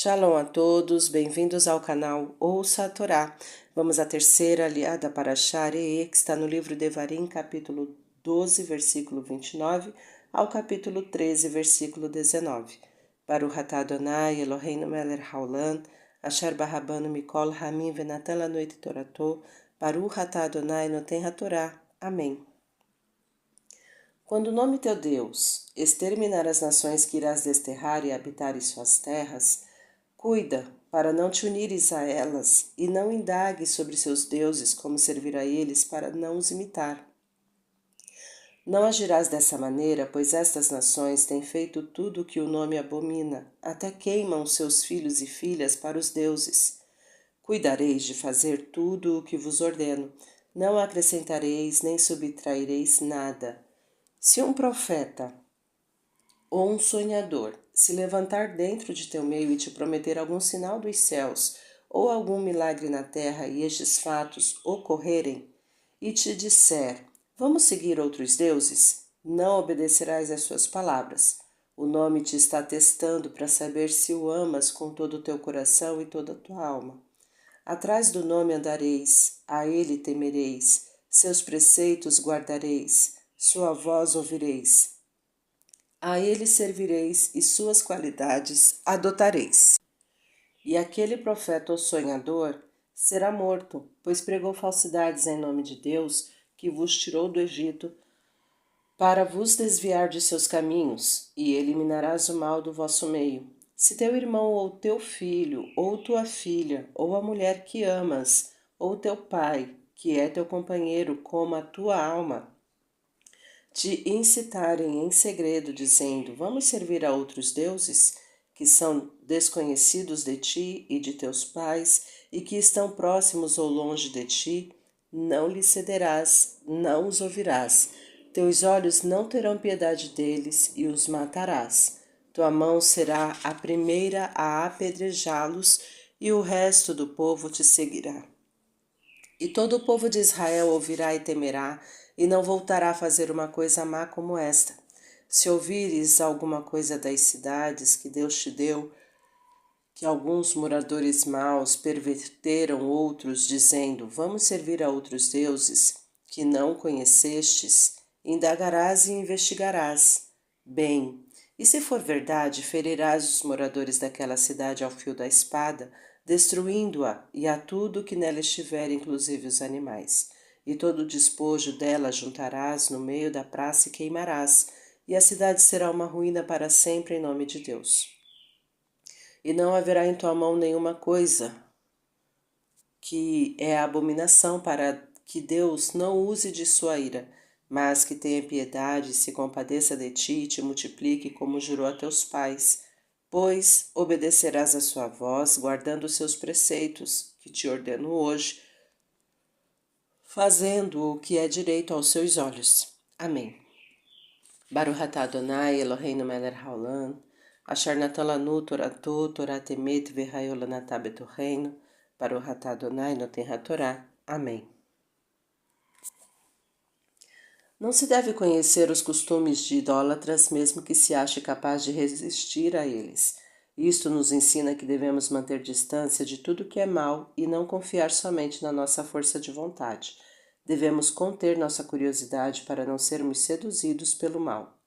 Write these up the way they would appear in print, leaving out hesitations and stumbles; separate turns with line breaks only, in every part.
Shalom a todos, bem-vindos ao canal Ouça a Torá. Vamos à terceira aliada para Sha'arei, que está no livro Devarim, capítulo 12, versículo 29, ao capítulo 13, versículo 19. Baruch atah Adonai, Eloheinu melech haolam, asher barabanu mikol hamim venatan lanu et torato, Baruch atah Adonai noten hatorá. Amém. Quando o nome teu Deus exterminar as nações que irás desterrar e habitar em suas terras, cuida para não te unires a elas e não indagues sobre seus deuses como servir a eles para não os imitar. Não agirás dessa maneira, pois estas nações têm feito tudo o que o nome abomina, até queimam seus filhos e filhas para os deuses. Cuidareis de fazer tudo o que vos ordeno, não acrescentareis nem subtraireis nada. Se um profeta ou um sonhador se levantar dentro de teu meio e te prometer algum sinal dos céus ou algum milagre na terra e estes fatos ocorrerem, e te disser, vamos seguir outros deuses, não obedecerás às suas palavras. O nome te está testando para saber se o amas com todo o teu coração e toda a tua alma. Atrás do nome andareis, a ele temereis, seus preceitos guardareis, sua voz ouvireis. A ele servireis e suas qualidades adotareis. E aquele profeta ou sonhador será morto, pois pregou falsidades em nome de Deus, que vos tirou do Egito, para vos desviar de seus caminhos, e eliminarás o mal do vosso meio. Se teu irmão ou teu filho, ou tua filha, ou a mulher que amas, ou teu pai, que é teu companheiro como a tua alma, te incitarem em segredo, dizendo, vamos servir a outros deuses, que são desconhecidos de ti e de teus pais, e que estão próximos ou longe de ti, não lhes cederás, não os ouvirás. Teus olhos não terão piedade deles e os matarás. Tua mão será a primeira a apedrejá-los, e o resto do povo te seguirá. E todo o povo de Israel ouvirá e temerá, e não voltará a fazer uma coisa má como esta. Se ouvires alguma coisa das cidades que Deus te deu, que alguns moradores maus perverteram outros, dizendo, vamos servir a outros deuses, que não conhecestes, indagarás e investigarás. Bem, e se for verdade, ferirás os moradores daquela cidade ao fio da espada, destruindo-a e a tudo que nela estiver, inclusive os animais. E todo o despojo dela juntarás no meio da praça e queimarás, e a cidade será uma ruína para sempre em nome de Deus. E não haverá em tua mão nenhuma coisa que é abominação para que Deus não use de sua ira, mas que tenha piedade, se compadeça de ti e te multiplique como jurou a teus pais, pois obedecerás a sua voz, guardando os seus preceitos, que te ordeno hoje, fazendo o que é direito aos seus olhos. Amém. Baruch atah Adonai, Eloheinu melech haolam, asher natan lanu torato, Torah temet v'hayol lanatah betorreinu, Baruch atah Adonai noten hatorá. Amém. Não se deve conhecer os costumes de idólatras, mesmo que se ache capaz de resistir a eles. Isto nos ensina que devemos manter distância de tudo que é mal e não confiar somente na nossa força de vontade. Devemos conter nossa curiosidade para não sermos seduzidos pelo mal.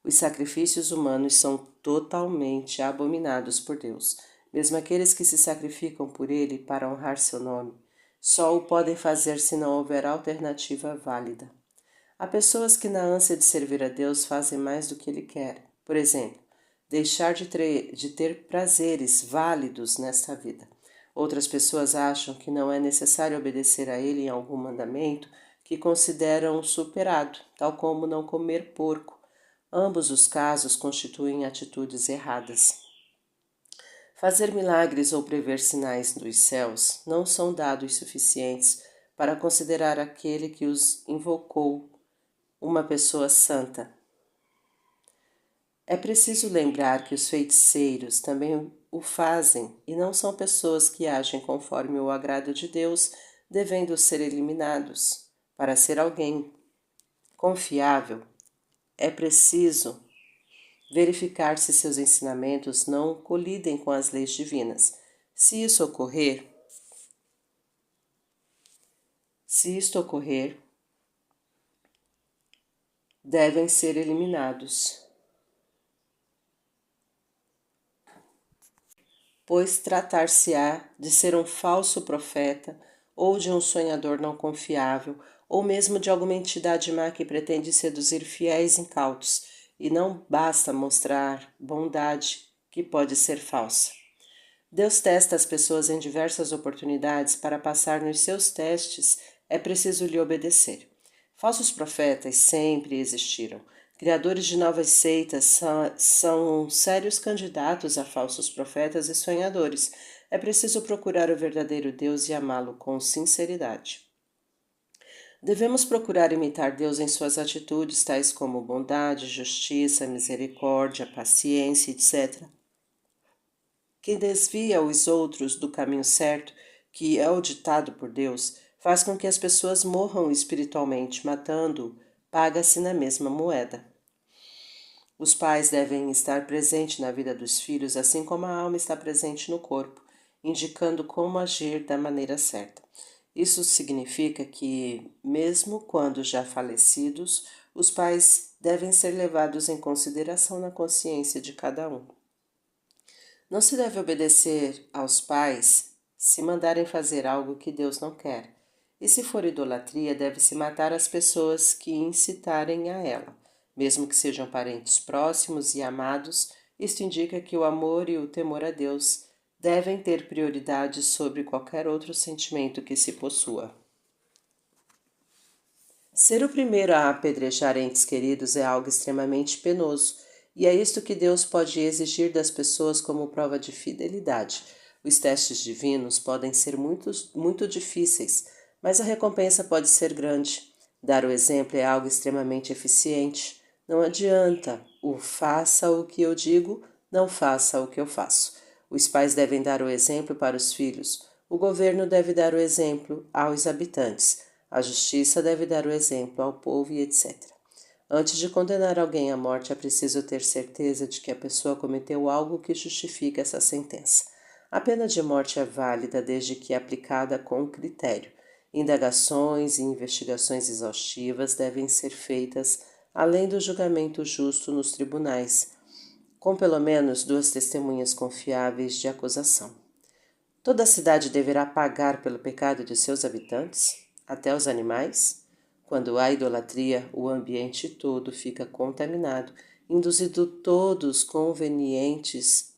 Os sacrifícios humanos são totalmente abominados por Deus, mesmo aqueles que se sacrificam por Ele para honrar seu nome. Só o podem fazer se não houver alternativa válida. Há pessoas que, na ânsia de servir a Deus, fazem mais do que Ele quer. Por exemplo, deixar de ter prazeres válidos nesta vida. Outras pessoas acham que não é necessário obedecer a Ele em algum mandamento que consideram superado, tal como não comer porco. Ambos os casos constituem atitudes erradas. Fazer milagres ou prever sinais dos céus não são dados suficientes para considerar aquele que os invocou uma pessoa santa. É preciso lembrar que os feiticeiros também o fazem e não são pessoas que agem conforme o agrado de Deus, devendo ser eliminados. Para ser alguém confiável, é preciso verificar se seus ensinamentos não colidem com as leis divinas. Se isto ocorrer, devem ser eliminados, pois tratar-se-á de ser um falso profeta ou de um sonhador não confiável, ou mesmo de alguma entidade má que pretende seduzir fiéis incautos, e não basta mostrar bondade, que pode ser falsa. Deus testa as pessoas em diversas oportunidades. Para passar nos seus testes, é preciso lhe obedecer. Falsos profetas sempre existiram. Criadores de novas seitas são sérios candidatos a falsos profetas e sonhadores. É preciso procurar o verdadeiro Deus e amá-lo com sinceridade. Devemos procurar imitar Deus em suas atitudes, tais como bondade, justiça, misericórdia, paciência, etc. Quem desvia os outros do caminho certo, que é o ditado por Deus, faz com que as pessoas morram espiritualmente, matando-o, paga-se na mesma moeda. Os pais devem estar presentes na vida dos filhos, assim como a alma está presente no corpo, indicando como agir da maneira certa. Isso significa que, mesmo quando já falecidos, os pais devem ser levados em consideração na consciência de cada um. Não se deve obedecer aos pais se mandarem fazer algo que Deus não quer. E se for idolatria, deve-se matar as pessoas que incitarem a ela. Mesmo que sejam parentes próximos e amados, isto indica que o amor e o temor a Deus devem ter prioridade sobre qualquer outro sentimento que se possua. Ser o primeiro a apedrejar entes queridos é algo extremamente penoso, e é isto que Deus pode exigir das pessoas como prova de fidelidade. Os testes divinos podem ser muito difíceis, mas a recompensa pode ser grande. Dar o exemplo é algo extremamente eficiente. Não adianta o faça o que eu digo, não faça o que eu faço. Os pais devem dar o exemplo para os filhos. O governo deve dar o exemplo aos habitantes. A justiça deve dar o exemplo ao povo e etc. Antes de condenar alguém à morte, é preciso ter certeza de que a pessoa cometeu algo que justifique essa sentença. A pena de morte é válida desde que aplicada com critério. Indagações e investigações exaustivas devem ser feitas além do julgamento justo nos tribunais, com pelo menos 2 testemunhas confiáveis de acusação. Toda a cidade deverá pagar pelo pecado de seus habitantes, até os animais? Quando há idolatria, o ambiente todo fica contaminado, induzindo todos coniventes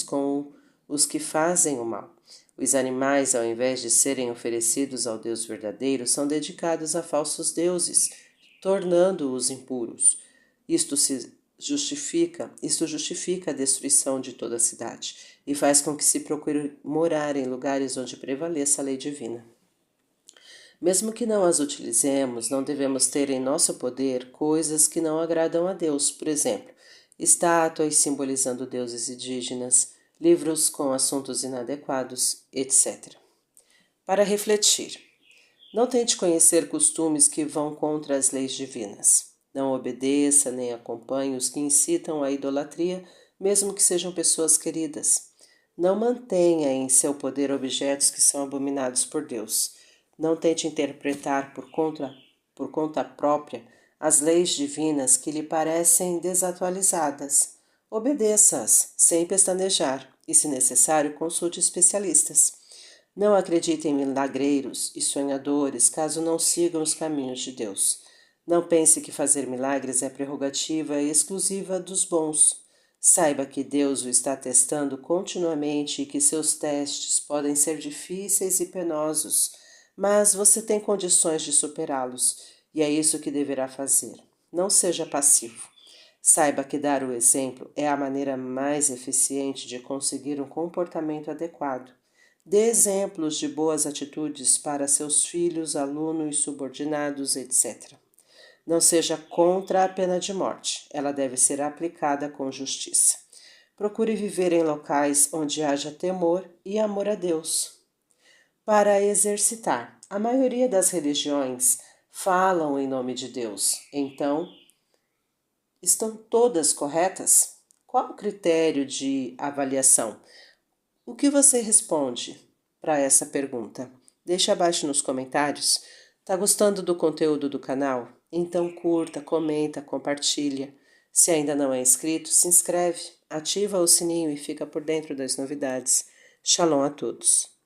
com os que fazem o mal. Os animais, ao invés de serem oferecidos ao Deus verdadeiro, são dedicados a falsos deuses, tornando-os impuros. Isto justifica a destruição de toda a cidade e faz com que se procure morar em lugares onde prevaleça a lei divina. Mesmo que não as utilizemos, não devemos ter em nosso poder coisas que não agradam a Deus, por exemplo, estátuas simbolizando deuses indígenas, livros com assuntos inadequados, etc. Para refletir, não tente conhecer costumes que vão contra as leis divinas. Não obedeça nem acompanhe os que incitam à idolatria, mesmo que sejam pessoas queridas. Não mantenha em seu poder objetos que são abominados por Deus. Não tente interpretar por conta própria as leis divinas que lhe parecem desatualizadas. Obedeça-as, sem pestanejar, e, se necessário, consulte especialistas. Não acredite em milagreiros e sonhadores caso não sigam os caminhos de Deus. Não pense que fazer milagres é prerrogativa exclusiva dos bons. Saiba que Deus o está testando continuamente e que seus testes podem ser difíceis e penosos, mas você tem condições de superá-los, e é isso que deverá fazer. Não seja passivo. Saiba que dar o exemplo é a maneira mais eficiente de conseguir um comportamento adequado. Dê exemplos de boas atitudes para seus filhos, alunos, subordinados, etc. Não seja contra a pena de morte. Ela deve ser aplicada com justiça. Procure viver em locais onde haja temor e amor a Deus. Para exercitar, a maioria das religiões falam em nome de Deus. Então, Estão todas corretas? Qual o critério de avaliação? O que você responde para essa pergunta? Deixe abaixo nos comentários. Tá gostando do conteúdo do canal? Então curta, comenta, compartilha. Se ainda não é inscrito, se inscreve, ativa o sininho e fica por dentro das novidades. Shalom a todos.